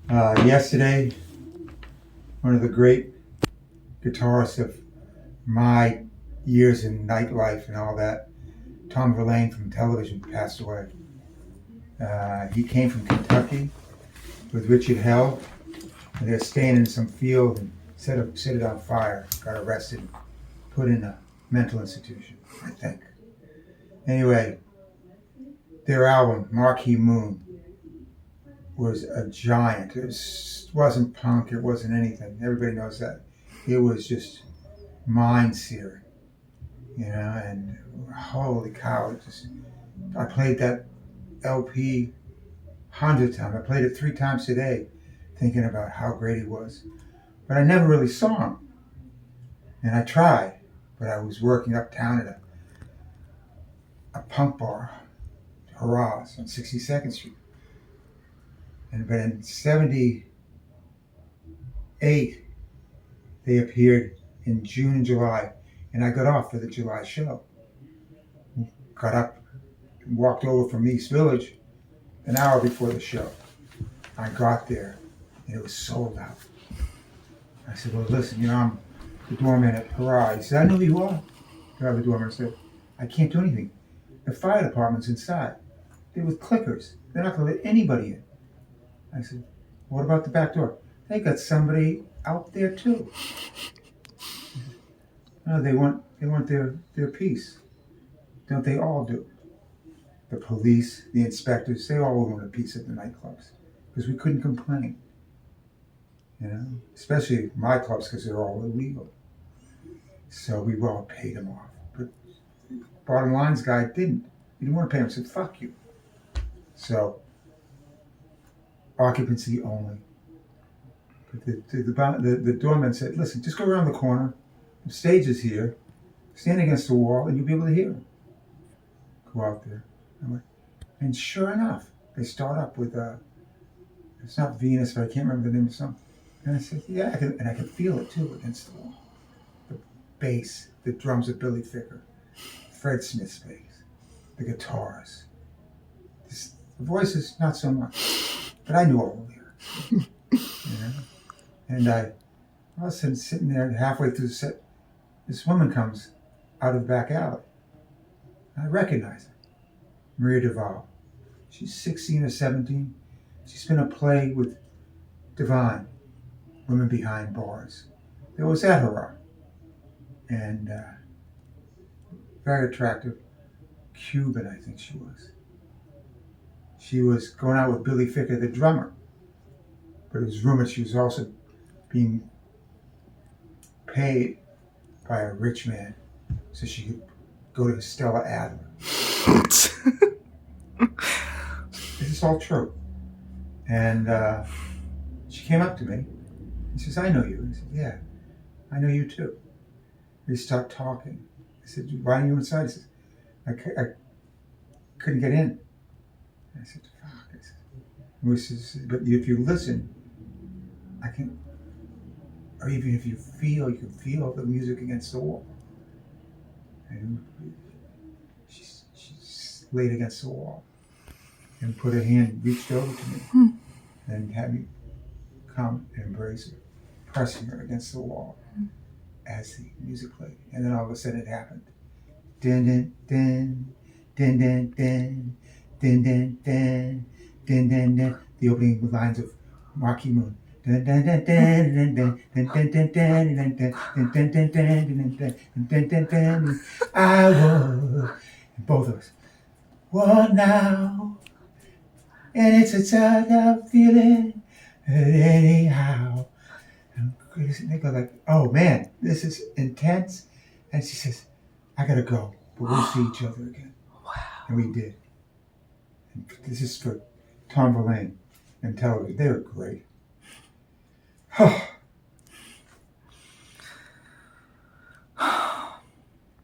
Yesterday, one of the great guitarists of my years in nightlife and all that, Tom Verlaine from television, passed away. He came from Kentucky with Richard Hell, and they're staying in some field and set it on fire. Got arrested, put in a mental institution, I think. Anyway, their album Marquee Moon was a giant. Wasn't punk. It wasn't anything. Everybody knows that. It was just mind searing, And holy cow! I played that LP 100 times. I played it 3 times today, thinking about how great he was. But I never really saw him, and I tried. But I was working uptown at a punk bar, Hurrahs, on 62nd Street. But in '78, they appeared in June and July, and I got off for the July show. Got up and walked over from East Village an hour before the show. I got there, and it was sold out. I said, well, listen, I'm the doorman at Hurrah. He said, I know who you are. The doorman said, I can't do anything. The fire department's inside. They're with clickers. They're not going to let anybody in. I said, what about the back door? They got somebody out there too. No, they want their piece. Don't they all do? The police, the inspectors, they all want a piece at the nightclubs because we couldn't complain. Especially my clubs because they're all illegal. So we all paid them off. But bottom line's guy didn't. He didn't want to pay him. He said, fuck you. So occupancy only. But the doorman said, listen, just go around the corner. The stage is here. Stand against the wall and you'll be able to hear him. Go out there. And sure enough, they start up with, it's not Venus, but I can't remember the name of the song. And I said, yeah, I could feel it too against the wall. The bass, the drums of Billy Ficker, Fred Smith's bass, the guitars. The voices, not so much. But I knew all the lyrics. And I all of a sudden sitting there halfway through the set, this woman comes out of the back alley. I recognize her, Maria Duval. She's 16 or 17. She's been a play with Divine, Women Behind Bars. That was at Hurrah. And very attractive, Cuban, I think she was. She was going out with Billy Ficker, the drummer. But it was rumored she was also being paid by a rich man so she could go to Stella Adler. This is all true. And she came up to me and says, I know you. I said, yeah, I know you too. We start talking. I said, why are you inside? He says, I couldn't get in. I said, fuck. I said, but if you listen, I can, or even if you feel, you can feel the music against the wall. And she's laid against the wall and put her hand, reached over to me and had me come and embrace her, pressing her against the wall as the music played. And then all of a sudden it happened. Din, din, din, din, din, din, din, din, din, din, din, din. The opening lines of Marquee Moon. I was, and both of us, what now? And it's a tough feeling, anyhow. And they go like, oh man, this is intense. And she says, I gotta go, but we'll see each other again. Wow. And we did. And this is for Tom Verlaine and television. They were great.